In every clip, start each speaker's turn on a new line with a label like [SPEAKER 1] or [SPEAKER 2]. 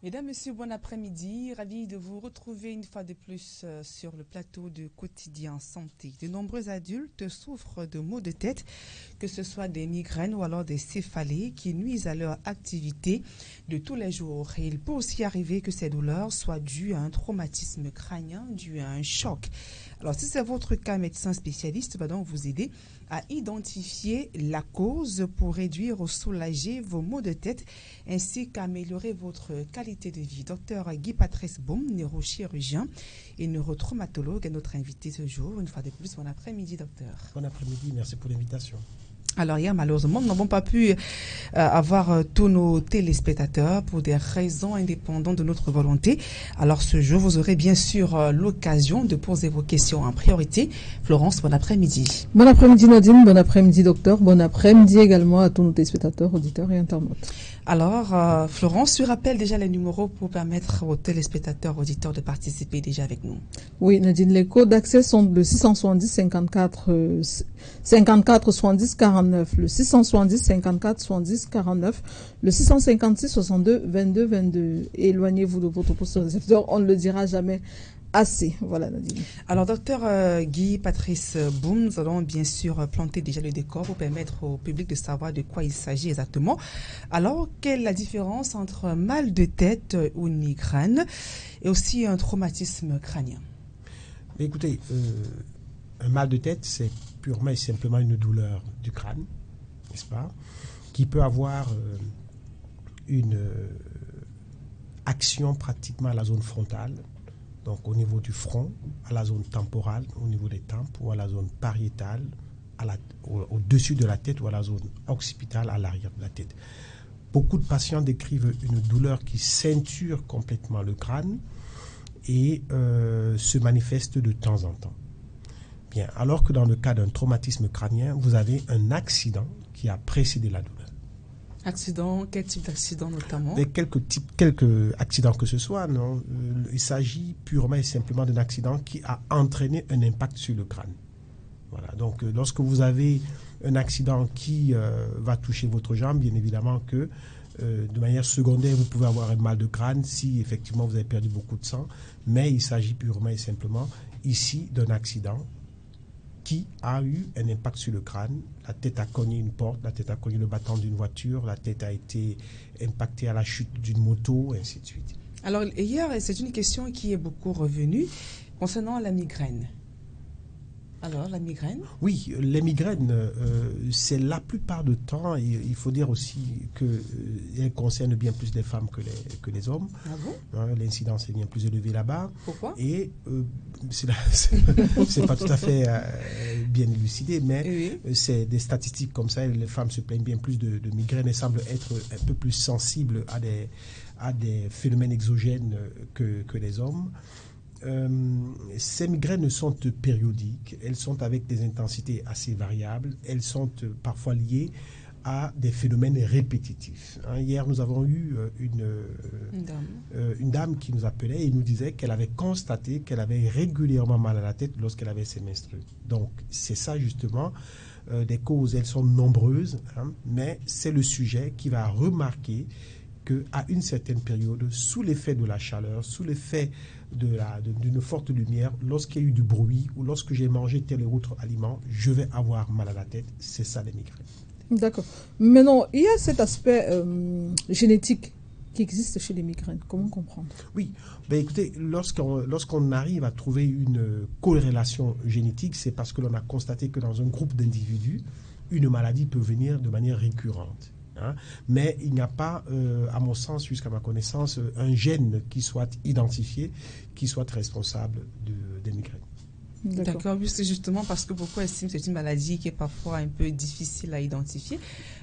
[SPEAKER 1] Mesdames, Messieurs, bon après-midi. Ravi de vous retrouver une fois de plus sur le plateau de Quotidien Santé. De nombreux adultes souffrent de maux de tête, que ce soit des migraines ou alors des céphalées qui nuisent à leur activité de tous les jours. Et il peut aussi arriver que ces douleurs soient dues à un traumatisme crânien, dû à un choc. Alors, si c'est votre cas, médecin spécialiste va donc vous aider à identifier la cause pour réduire ou soulager vos maux de tête ainsi qu'améliorer votre qualité de vie. Docteur Guy Patrice Boum, neurochirurgien et neurotraumatologue, est notre invité ce jour. Une fois de plus, bon après-midi, docteur.
[SPEAKER 2] Bon après-midi, merci pour l'invitation.
[SPEAKER 1] Alors hier, malheureusement, nous n'avons pas pu avoir tous nos téléspectateurs pour des raisons indépendantes de notre volonté. Alors ce jour, vous aurez bien sûr l'occasion de poser vos questions en priorité. Florence, bon après-midi.
[SPEAKER 3] Bon après-midi Nadine, bon après-midi docteur, bon après-midi également à tous nos téléspectateurs, auditeurs et internautes.
[SPEAKER 1] Alors, Florence, tu rappelles déjà les numéros pour permettre aux téléspectateurs, auditeurs de participer déjà avec nous.
[SPEAKER 3] Oui, Nadine, les codes d'accès sont le 670 54 70 49, le 670 54 70 49, le 656 62 22 22. Éloignez-vous de votre poste de récepteur, on ne le dira jamais assez. Voilà, Nadine.
[SPEAKER 1] Alors, docteur Guy Patrice Boum, nous allons bien sûr planter déjà le décor pour permettre au public de savoir de quoi il s'agit exactement. Alors, quelle est la différence entre un mal de tête ou une migraine et aussi un traumatisme crânien?
[SPEAKER 2] Écoutez, un mal de tête, c'est purement et simplement une douleur du crâne, n'est-ce pas, qui peut avoir une action pratiquement à la zone frontale, donc au niveau du front, à la zone temporale, au niveau des tempes, ou à la zone pariétale, au-dessus de la tête, ou à la zone occipitale, à l'arrière de la tête. Beaucoup de patients décrivent une douleur qui ceinture complètement le crâne et se manifeste de temps en temps. Bien, alors que dans le cas d'un traumatisme crânien, vous avez un accident qui a précédé la douleur.
[SPEAKER 1] Accident, quel type d'accident notamment?
[SPEAKER 2] Quelques accidents que ce soit, non. Il s'agit purement et simplement d'un accident qui a entraîné un impact sur le crâne. Voilà. Donc, lorsque vous avez un accident qui va toucher votre jambe, bien évidemment que de manière secondaire, vous pouvez avoir un mal de crâne si effectivement vous avez perdu beaucoup de sang, mais il s'agit purement et simplement ici d'un accident qui a eu un impact sur le crâne. La tête a cogné une porte, la tête a cogné le battant d'une voiture, la tête a été impactée à la chute d'une moto, et ainsi de suite.
[SPEAKER 1] Alors, hier, c'est une question qui est beaucoup revenue concernant la migraine. Alors, la migraine?
[SPEAKER 2] Oui, les migraines, c'est la plupart du temps, et il faut dire aussi qu'elles concernent bien plus les femmes que les hommes.
[SPEAKER 1] Ah bon?
[SPEAKER 2] L'incidence est bien plus élevée là-bas.
[SPEAKER 1] Pourquoi?
[SPEAKER 2] Et c'est pas tout à fait bien élucidé, mais oui, c'est des statistiques comme ça. Les femmes se plaignent bien plus de migraines et semblent être un peu plus sensibles à des phénomènes exogènes que les hommes. Ces migraines sont périodiques, elles sont avec des intensités assez variables, elles sont parfois liées à des phénomènes répétitifs. Hier, nous avons eu une dame qui nous appelait et nous disait qu'elle avait constaté qu'elle avait régulièrement mal à la tête lorsqu'elle avait ses menstrues. Donc, c'est ça justement, des causes, elles sont nombreuses, mais c'est le sujet qui va remarquer qu'à une certaine période, sous l'effet de la chaleur, sous l'effet d'une forte lumière, lorsqu'il y a eu du bruit ou lorsque j'ai mangé tel ou autre aliment, je vais avoir mal à la tête. C'est ça les migraines.
[SPEAKER 3] D'accord. Mais non, il y a cet aspect génétique qui existe chez les migraines. Comment comprendre?
[SPEAKER 2] Oui, ben écoutez, lorsqu'on arrive à trouver une corrélation génétique, c'est parce que l'on a constaté que dans un groupe d'individus, une maladie peut venir de manière récurrente. Mais il n'y a pas, à mon sens, jusqu'à ma connaissance, un gène qui soit identifié, qui soit responsable des migraines.
[SPEAKER 1] D'accord, oui, c'est justement parce que beaucoup estiment que c'est une maladie qui est parfois un peu difficile à identifier.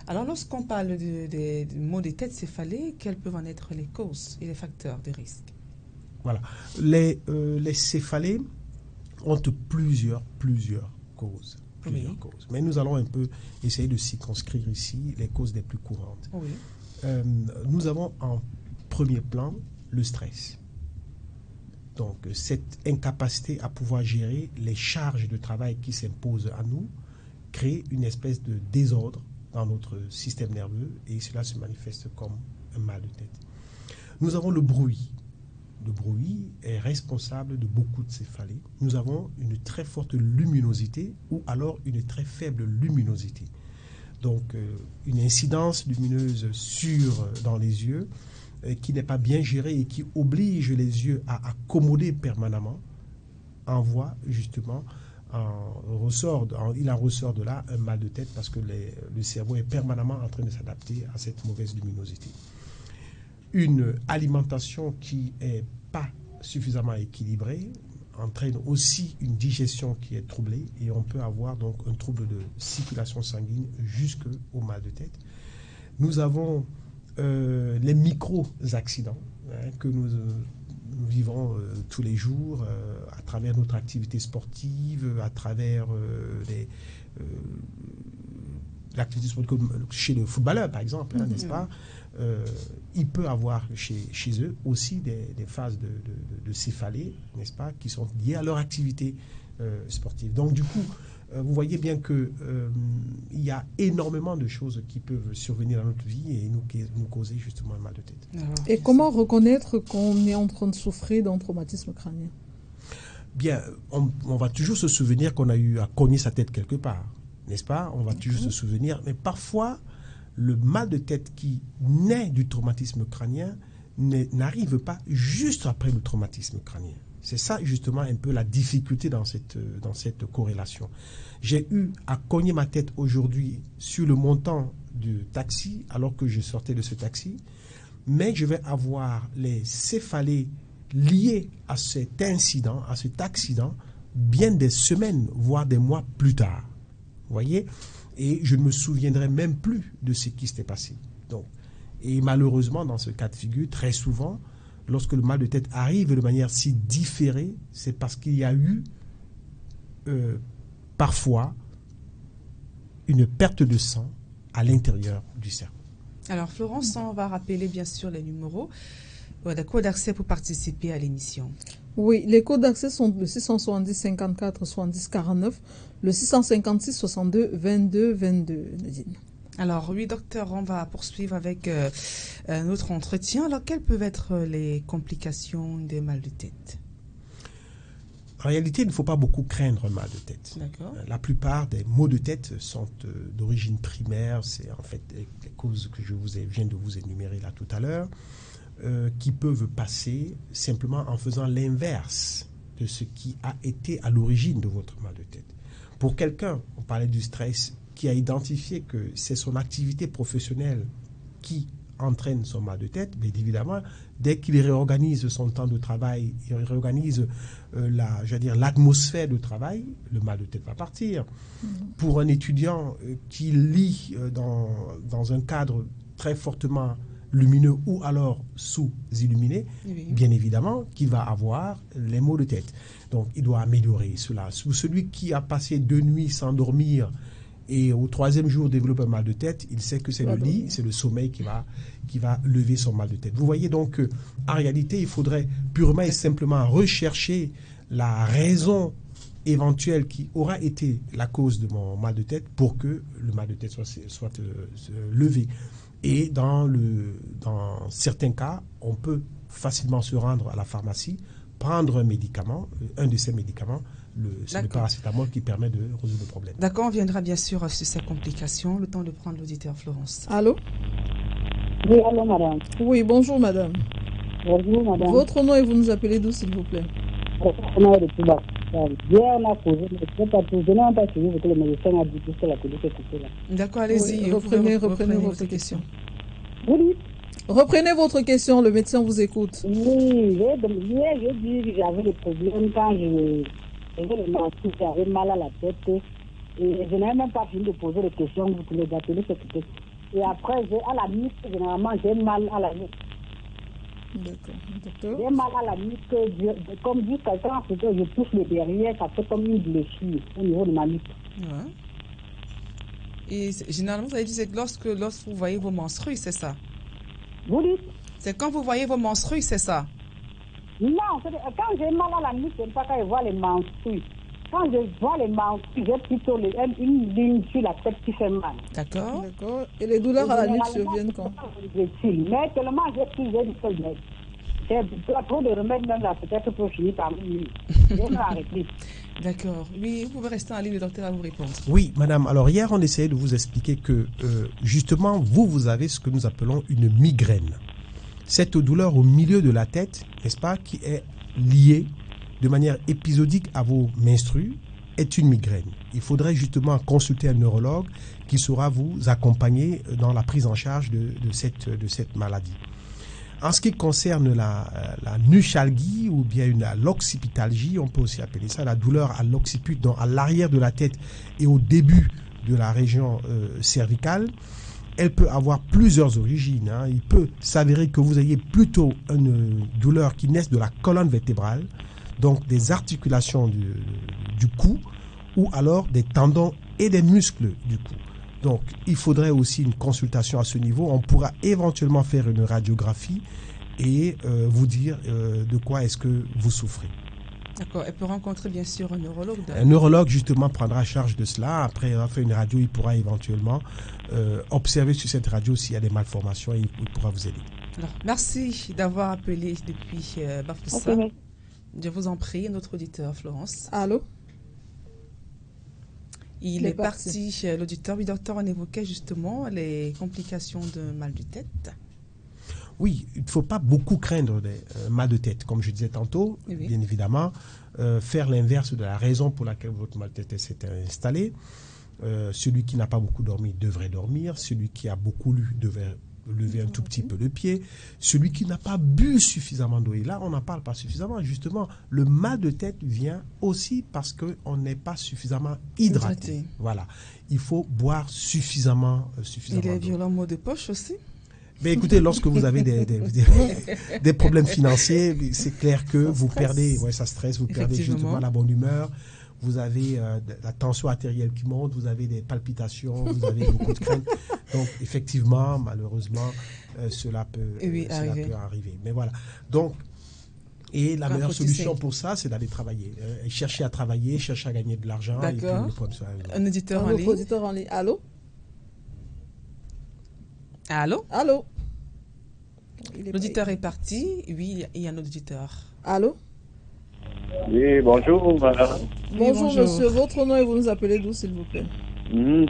[SPEAKER 1] Alors, lorsqu'on parle de maux de tête céphalées, quelles peuvent en être les causes et les facteurs de risque?
[SPEAKER 2] Voilà. Les céphalées ont plusieurs causes. Causes. Mais nous allons un peu essayer de circonscrire ici les causes les plus courantes.
[SPEAKER 1] Oui.
[SPEAKER 2] Nous avons en premier plan le stress. Donc, cette incapacité à pouvoir gérer les charges de travail qui s'imposent à nous crée une espèce de désordre dans notre système nerveux et cela se manifeste comme un mal de tête. Nous avons le bruit. Le bruit est responsable de beaucoup de céphalées. Nous avons une très forte luminosité ou alors une très faible luminosité. Donc, une incidence lumineuse dans les yeux qui n'est pas bien gérée et qui oblige les yeux à accommoder permanemment envoie justement, il en ressort de là un mal de tête parce que le cerveau est permanemment en train de s'adapter à cette mauvaise luminosité. Une alimentation qui n'est pas suffisamment équilibrée entraîne aussi une digestion qui est troublée et on peut avoir donc un trouble de circulation sanguine jusqu'au mal de tête. Nous avons les micro-accidents que nous vivons tous les jours à travers notre activité sportive, à travers l'activité sportive chez le footballeur par exemple, n'est-ce pas? Il peut avoir chez eux aussi des phases de céphalée, n'est-ce pas, qui sont liées à leur activité sportive. Donc du coup, vous voyez bien qu'il y a énormément de choses qui peuvent survenir dans notre vie et nous causer justement un mal de tête.
[SPEAKER 3] Et comment reconnaître qu'on est en train de souffrir d'un traumatisme crânien?
[SPEAKER 2] Bien, on va toujours se souvenir qu'on a eu à cogner sa tête quelque part, n'est-ce pas? On va toujours se souvenir, mais parfois, le mal de tête qui naît du traumatisme crânien n'arrive pas juste après le traumatisme crânien. C'est ça justement un peu la difficulté dans cette corrélation. J'ai eu à cogner ma tête aujourd'hui sur le montant du taxi alors que je sortais de ce taxi, mais je vais avoir les céphalées liées à cet incident, à cet accident, bien des semaines, voire des mois plus tard. Vous voyez? Et je ne me souviendrai même plus de ce qui s'était passé. Donc, et malheureusement, dans ce cas de figure, très souvent, lorsque le mal de tête arrive de manière si différée, c'est parce qu'il y a eu parfois une perte de sang à l'intérieur du cerveau.
[SPEAKER 1] Alors Florence, on va rappeler bien sûr les numéros de code d'accès pour participer à l'émission.
[SPEAKER 3] Oui, les codes d'accès sont le 670 54 70 49, le 656 62 22 22, Nadine.
[SPEAKER 1] Alors oui, docteur, on va poursuivre avec notre entretien. Alors, quelles peuvent être les complications des mal de tête?
[SPEAKER 2] En réalité, il ne faut pas beaucoup craindre un mal de tête.
[SPEAKER 1] D'accord.
[SPEAKER 2] La plupart des maux de tête sont d'origine primaire. C'est en fait les causes que viens de vous énumérer là tout à l'heure, qui peuvent passer simplement en faisant l'inverse de ce qui a été à l'origine de votre mal de tête. Pour quelqu'un, on parlait du stress, qui a identifié que c'est son activité professionnelle qui entraîne son mal de tête, mais évidemment, dès qu'il réorganise son temps de travail, il réorganise l'atmosphère de travail, le mal de tête va partir. Pour un étudiant qui lit dans un cadre très fortement lumineux ou alors sous-illuminé, bien évidemment qu'il va avoir les maux de tête. Donc, il doit améliorer cela. Celui qui a passé 2 nuits sans dormir et au 3e jour développe un mal de tête, il sait que c'est le lit, c'est le sommeil qui va lever son mal de tête. Vous voyez donc en réalité, il faudrait purement et simplement rechercher la raison éventuelle qui aura été la cause de mon mal de tête pour que le mal de tête soit levé. Et dans certains cas, on peut facilement se rendre à la pharmacie, prendre un médicament, un de ces médicaments, c'est le paracétamol qui permet de résoudre le problème.
[SPEAKER 1] D'accord, on viendra bien sûr sur ces complications. Le temps de prendre l'auditeur, Florence.
[SPEAKER 3] Allô?
[SPEAKER 4] Oui, allô, madame.
[SPEAKER 3] Oui, bonjour, madame.
[SPEAKER 4] Bonjour, madame.
[SPEAKER 3] Votre nom et vous nous appelez d'où, s'il vous plaît?
[SPEAKER 4] Hier, on a posé, je n'ai pas suivi parce que le médecin a dit que la colline est coupée là.
[SPEAKER 1] D'accord, allez-y.
[SPEAKER 3] Oui, reprenez votre question.
[SPEAKER 4] Oui.
[SPEAKER 3] Reprenez votre question, le médecin vous écoute.
[SPEAKER 4] Oui, hier, j'ai dit que j'avais des problèmes quand j'avais mal à la tête. Et je n'avais même pas fini de poser les questions, vous pouvez les appeler, s'occuper. Et après, à la nuit, généralement, j'ai mal à la nuit.
[SPEAKER 3] D'accord.
[SPEAKER 4] J'ai mal à la nuque, comme dit quelqu'un, c'est que je touche le derrière, ça fait comme une blessure au niveau de ma nuque.
[SPEAKER 1] Ouais. Et généralement, vous avez dit c'est que lorsque vous voyez vos menstrues, c'est ça?
[SPEAKER 4] Vous dites?
[SPEAKER 1] C'est quand vous voyez vos menstrues, c'est ça?
[SPEAKER 4] Non, quand j'ai mal à la nuque, c'est pas quand je vois les menstrues. quand je vois les manques, j'ai plutôt une ligne sur la tête qui fait mal.
[SPEAKER 1] D'accord.
[SPEAKER 3] D'accord. Et les douleurs à la nuque surviennent quand?
[SPEAKER 4] Mais tellement j'ai pris, j'ai dit que j'ai trop de remèdes même là, peut-être pour finir par minuit. Je vais m'arrêter.
[SPEAKER 1] D'accord. Oui, vous pouvez rester en ligne, le docteur va vous répondre.
[SPEAKER 2] Oui, madame. Alors, hier, on essayait de vous expliquer que, justement, vous avez ce que nous appelons une migraine. Cette douleur au milieu de la tête, n'est-ce pas, qui est liée de manière épisodique à vos menstrues, est une migraine. Il faudrait justement consulter un neurologue qui saura vous accompagner dans la prise en charge de cette maladie. En ce qui concerne la nuchalgie ou bien l'occipitalgie, on peut aussi appeler ça la douleur à l'occiput, donc à l'arrière de la tête et au début de la région cervicale, elle peut avoir plusieurs origines. Il peut s'avérer que vous ayez plutôt une douleur qui naisse de la colonne vertébrale, donc des articulations du cou, ou alors des tendons et des muscles du cou. Donc, il faudrait aussi une consultation à ce niveau. On pourra éventuellement faire une radiographie et vous dire de quoi est-ce que vous souffrez.
[SPEAKER 1] D'accord. Elle peut rencontrer bien sûr un neurologue.
[SPEAKER 2] Un neurologue justement prendra charge de cela. Après avoir fait une radio, il pourra éventuellement observer sur cette radio s'il y a des malformations et il pourra vous aider.
[SPEAKER 1] Alors, merci d'avoir appelé depuis Bafoussa.
[SPEAKER 4] Okay.
[SPEAKER 1] Je vous en prie, notre auditeur Florence.
[SPEAKER 3] Allô?
[SPEAKER 1] Il est parti, l'auditeur. Oui, docteur, on évoquait justement les complications de mal de tête.
[SPEAKER 2] Oui, il ne faut pas beaucoup craindre des mal de tête. Comme je disais tantôt,
[SPEAKER 1] oui.
[SPEAKER 2] Bien évidemment, faire l'inverse de la raison pour laquelle votre mal de tête s'est installé. Celui qui n'a pas beaucoup dormi devrait dormir. Celui qui a beaucoup lu devrait lever un tout petit peu le pied. Celui qui n'a pas bu suffisamment d'eau, et là on n'en parle pas suffisamment, justement, le mal de tête vient aussi parce qu'on n'est pas suffisamment hydraté. Voilà, il faut boire suffisamment
[SPEAKER 1] Et les violents maux de poche aussi.
[SPEAKER 2] Mais écoutez, lorsque vous avez des problèmes financiers, c'est clair que vous perdez, ça stresse, vous perdez justement la bonne humeur. Vous avez la tension artérielle qui monte, vous avez des palpitations, vous avez beaucoup de crainte. Donc, effectivement, malheureusement, cela peut arriver. Mais voilà. Donc, et la meilleure solution pour ça, c'est d'aller travailler. Chercher à travailler, chercher à gagner de l'argent.
[SPEAKER 1] D'accord. Un auditeur en ligne.
[SPEAKER 3] Auditeur en ligne. Allô?
[SPEAKER 1] Allô?
[SPEAKER 3] Allô?
[SPEAKER 1] L'auditeur est parti. Oui, il y a un auditeur.
[SPEAKER 3] Allô?
[SPEAKER 5] Oui, bonjour, madame.
[SPEAKER 3] Bonjour, monsieur. Votre nom et vous nous appelez d'où, s'il vous plaît?
[SPEAKER 5] C'est M.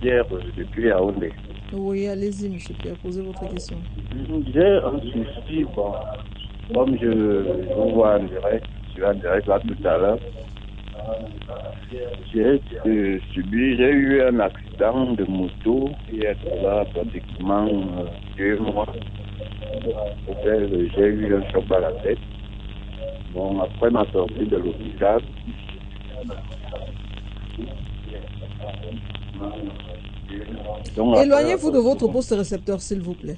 [SPEAKER 5] Pierre depuis Yaoundé.
[SPEAKER 3] Oui, allez-y, monsieur Pierre, posez votre question.
[SPEAKER 5] J'ai un souci, comme je vous vois en direct, je suis en direct là tout à l'heure. J'ai eu un accident de moto qui est là pratiquement 2 mois. J'ai eu un choc à la tête. Bon, après ma sortie de l'hôpital,
[SPEAKER 3] éloignez-vous de votre poste récepteur, s'il vous plaît.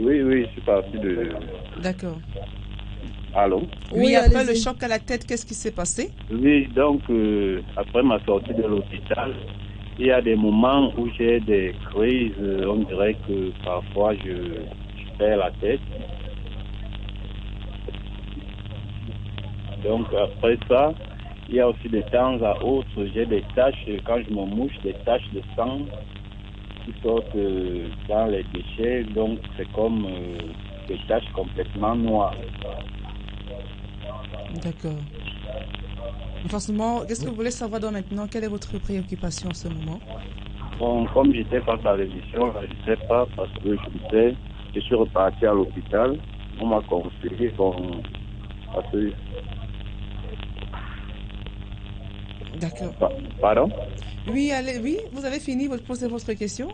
[SPEAKER 5] Oui, je suis parti de...
[SPEAKER 1] D'accord.
[SPEAKER 5] Allô?
[SPEAKER 1] Oui, après le choc à la tête, qu'est-ce qui s'est passé?
[SPEAKER 5] Oui, donc, après ma sortie de l'hôpital, il y a des moments où j'ai des crises, on dirait que parfois je perds la tête. Donc après ça, il y a aussi de temps à autre, j'ai des taches, quand je me mouche, des taches de sang qui sortent dans les déchets, donc c'est comme des taches complètement noires.
[SPEAKER 1] D'accord. Forcément, qu'est-ce que vous voulez savoir maintenant? Quelle est votre préoccupation en ce moment?
[SPEAKER 5] Bon, comme j'étais face à l'émission, je ne sais pas, parce que je suis reparti à l'hôpital, on m'a conseillé, parce que...
[SPEAKER 1] D'accord.
[SPEAKER 5] Pardon?
[SPEAKER 1] Oui, vous avez fini de poser votre question?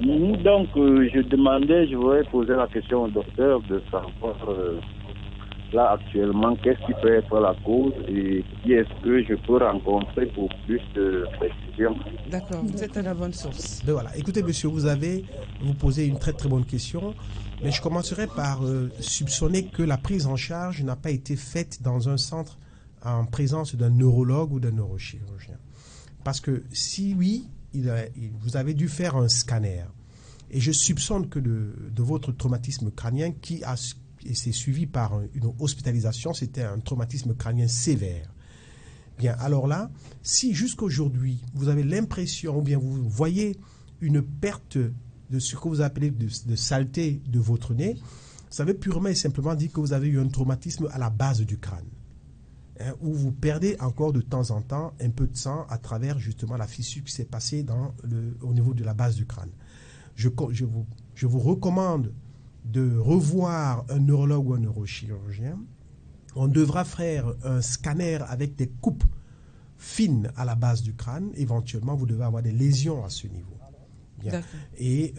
[SPEAKER 5] Donc, je voudrais poser la question au docteur de savoir, là actuellement, qu'est-ce qui peut être la cause et qui est-ce que je peux rencontrer pour plus de précision.
[SPEAKER 1] D'accord, vous êtes à la bonne source.
[SPEAKER 2] Ben voilà. Écoutez, monsieur, vous posez une très très bonne question, mais je commencerai par soupçonner que la prise en charge n'a pas été faite dans un centre en présence d'un neurologue ou d'un neurochirurgien. Parce que si oui, vous avez dû faire un scanner. Et je soupçonne que de votre traumatisme crânien qui et c'est suivi par une hospitalisation, c'était un traumatisme crânien sévère. Bien, alors là, si jusqu'aujourd'hui, vous avez l'impression, ou bien vous voyez une perte de ce que vous appelez de saleté de votre nez, ça veut purement et simplement dire que vous avez eu un traumatisme à la base du crâne, hein, où vous perdez encore de temps en temps un peu de sang à travers justement la fissure qui s'est passée au niveau de la base du crâne. Je vous recommande de revoir un neurologue ou un neurochirurgien. On devra faire un scanner avec des coupes fines à la base du crâne. Éventuellement, vous devez avoir des lésions à ce niveau. Bien. Et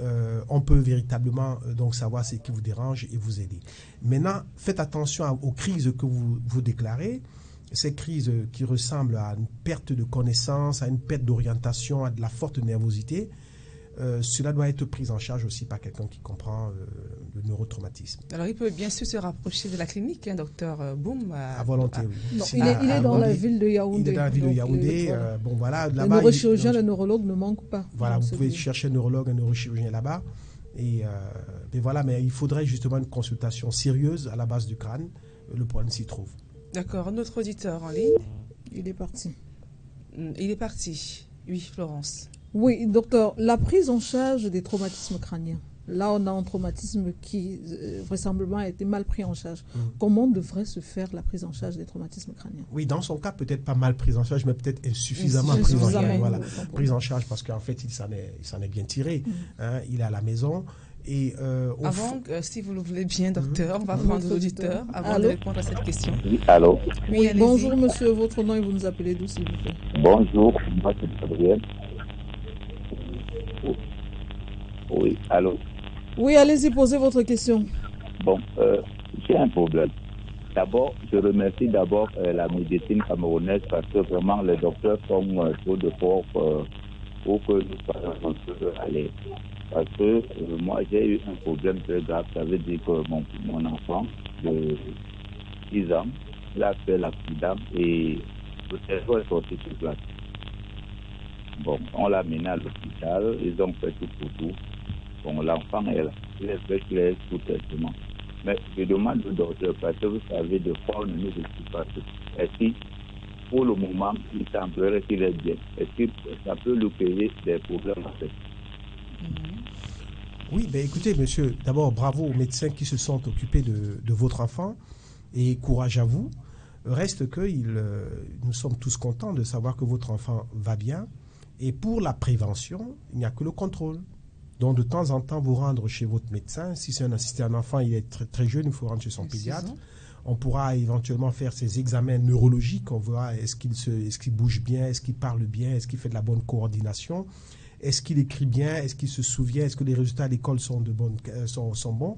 [SPEAKER 2] on peut véritablement donc savoir ce qui vous dérange et vous aider. Maintenant, faites attention aux crises que vous déclarez. Ces crises qui ressemblent à une perte de connaissance, à une perte d'orientation, à de la forte nervosité. Cela doit être pris en charge aussi par quelqu'un qui comprend le neurotraumatisme.
[SPEAKER 1] Alors, il peut bien sûr se rapprocher de la clinique, hein, docteur Boum.
[SPEAKER 2] À volonté, oui.
[SPEAKER 3] Non, il est dans la ville de Yaoundé.
[SPEAKER 2] Il est dans la ville de Yaoundé.
[SPEAKER 3] Voilà.
[SPEAKER 2] Bon, voilà,
[SPEAKER 3] le neurochirurgien, le neurologue ne manque pas.
[SPEAKER 2] Voilà, vous pouvez chercher un neurologue, un neurochirurgien là-bas. Et voilà, mais il faudrait justement une consultation sérieuse à la base du crâne. Le problème s'y trouve.
[SPEAKER 1] D'accord. Un autre auditeur en ligne.
[SPEAKER 3] Il est parti.
[SPEAKER 1] Il est parti. Oui, Florence.
[SPEAKER 3] Oui, docteur, la prise en charge des traumatismes crâniens. Là, on a un traumatisme qui, vraisemblablement, a été mal pris en charge. Comment devrait se faire la prise en charge des traumatismes crâniens?
[SPEAKER 2] Oui, dans son cas, peut-être pas mal prise en charge, mais peut-être insuffisamment prise en charge. Voilà. Prise en charge parce qu'en fait, il s'en est bien tiré. Hein, il est à la maison. Et,
[SPEAKER 1] si vous le voulez bien, docteur, on va prendre l'auditeur avant de répondre à cette question.
[SPEAKER 5] Oui, allô.
[SPEAKER 3] Oui, bonjour, monsieur. Votre nom et vous nous appelez d'où, s'il vous plaît?
[SPEAKER 5] Bonjour, moi c'est Gabriel. Oui, allô.
[SPEAKER 3] Oui, allez-y, posez votre question.
[SPEAKER 5] Bon, j'ai un problème. D'abord, je remercie la médecine camerounaise parce que vraiment les docteurs sont trop de force pour que nous soyons aller. Parce que moi j'ai eu un problème très grave. Ça veut dire que mon enfant de 10 ans, il a fait l'accident et le cerveau est sorti sur place. Bon, on l'a mené à l'hôpital, ils ont fait tout pour tout. Bon, l'enfant est là, il est fait clair tout traitement. Mais je demande au docteur, parce que vous savez, de fois on ne nous explique pas tout. Est-ce que, pour le moment, il semblerait qu'il est bien? Est-ce que ça peut lui créer des problèmes en fait?
[SPEAKER 2] Oui, ben écoutez, monsieur, d'abord, bravo aux médecins qui se sont occupés de votre enfant et courage à vous. Reste que nous sommes tous contents de savoir que votre enfant va bien. Et pour la prévention, il n'y a que le contrôle. Donc, de temps en temps, vous rendre chez votre médecin. Si c'est un enfant, il est très, très jeune, il faut rendre chez son pédiatre. On pourra éventuellement faire ses examens neurologiques. On verra est-ce qu'il bouge bien, est-ce qu'il parle bien, est-ce qu'il fait de la bonne coordination, est-ce qu'il écrit bien, est-ce qu'il se souvient, est-ce que les résultats à l'école sont bons.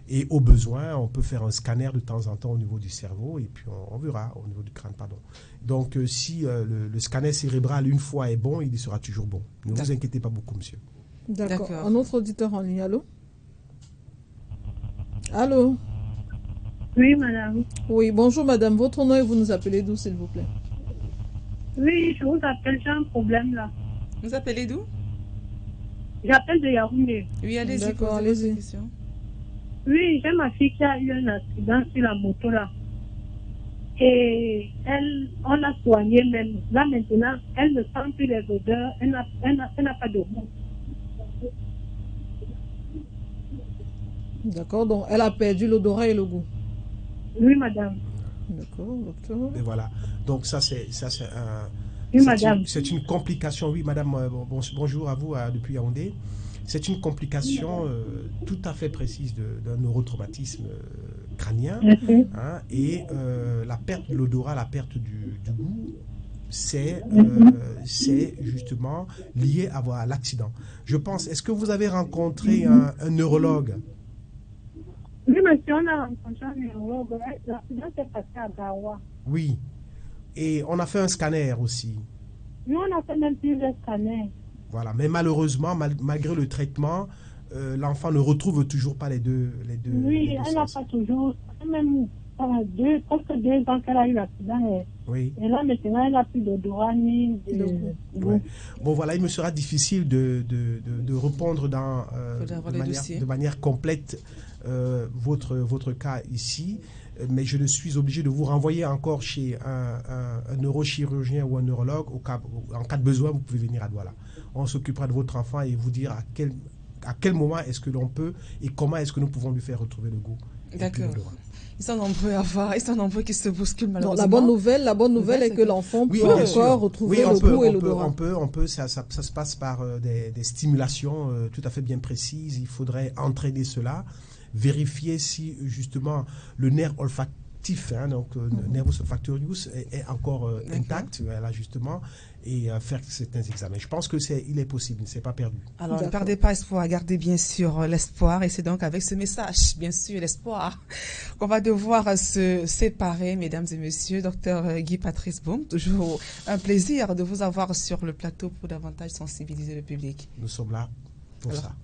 [SPEAKER 2] Et au besoin, on peut faire un scanner de temps en temps au niveau du cerveau et puis on verra au niveau du crâne, pardon. Donc, si le scanner cérébral une fois est bon, il sera toujours bon. Ne vous inquiétez pas beaucoup, monsieur.
[SPEAKER 3] D'accord. Un autre auditeur en ligne, allô? Allô?
[SPEAKER 6] Oui, madame.
[SPEAKER 3] Oui, bonjour, madame. Votre nom et vous nous appelez d'où, s'il vous plaît?
[SPEAKER 6] Oui, je vous appelle, j'ai un problème là.
[SPEAKER 1] Vous appelez d'où?
[SPEAKER 6] J'appelle de Yaoundé.
[SPEAKER 1] Oui, allez-y.
[SPEAKER 3] D'accord, allez-y.
[SPEAKER 6] Oui, j'ai ma fille qui a eu un accident sur la moto là. Et on l'a soignée même. Là maintenant, elle ne sent plus les odeurs, elle n'a pas de goût.
[SPEAKER 3] D'accord, donc elle a perdu l'odorat et le goût.
[SPEAKER 6] Oui, madame.
[SPEAKER 3] D'accord, docteur.
[SPEAKER 2] Et voilà. Donc ça c'est
[SPEAKER 6] oui, madame.
[SPEAKER 2] C'est une complication. Oui, madame. Bonjour à vous depuis Yaoundé. C'est une complication tout à fait précise d'un neurotraumatisme crânien. Hein, et la perte de l'odorat, la perte du goût, c'est justement lié à l'accident. Je pense, est-ce que vous avez rencontré un neurologue?
[SPEAKER 6] Oui, monsieur, on a rencontré un neurologue. L'accident s'est passé à Gawa.
[SPEAKER 2] Oui. Et on a fait un scanner aussi.
[SPEAKER 6] Nous, on a fait même plusieurs scanners.
[SPEAKER 2] Voilà. Mais malheureusement, malgré le traitement, l'enfant ne retrouve toujours pas les deux.
[SPEAKER 6] Oui, elle n'a pas toujours. Même presque 2 ans qu'elle a eu l'accident.
[SPEAKER 2] Oui.
[SPEAKER 6] Et là, maintenant, elle n'a plus d'odorat ni de goût.
[SPEAKER 2] Ouais. Bon, voilà, il me sera difficile de répondre de manière complète votre cas ici, mais je ne suis obligé de vous renvoyer encore chez un neurochirurgien ou un neurologue. En cas de besoin, vous pouvez venir à Douala. On s'occupera de votre enfant et vous dire à quel moment est-ce que l'on peut et comment est-ce que nous pouvons lui faire retrouver le goût.
[SPEAKER 1] D'accord. Ils sont nombreux à voir, ils sont nombreux qui se bousculent malheureusement.
[SPEAKER 3] La bonne nouvelle est que l'enfant peut encore retrouver le goût et l'odorat.
[SPEAKER 2] On peut, ça se passe par des stimulations tout à fait bien précises. Il faudrait entraîner cela, vérifier si justement le nerf olfactif, donc nervus olfactorius est encore intact, là justement, et faire certains examens. Je pense que il est possible, c'est pas perdu.
[SPEAKER 1] Alors ne perdez pas espoir, gardez bien sûr l'espoir, et c'est donc avec ce message, bien sûr, l'espoir, qu'on va devoir se séparer, mesdames et messieurs. Docteur Guy Patrice Boom, toujours un plaisir de vous avoir sur le plateau pour davantage sensibiliser le public.
[SPEAKER 2] Nous sommes là.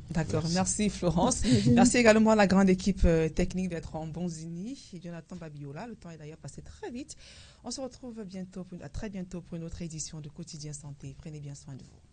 [SPEAKER 1] D'accord, merci Florence. Merci également à la grande équipe technique d'être en Bonzini et Jonathan Babiola. Le temps est d'ailleurs passé très vite. On se retrouve très bientôt pour une autre édition de Quotidien Santé. Prenez bien soin de vous.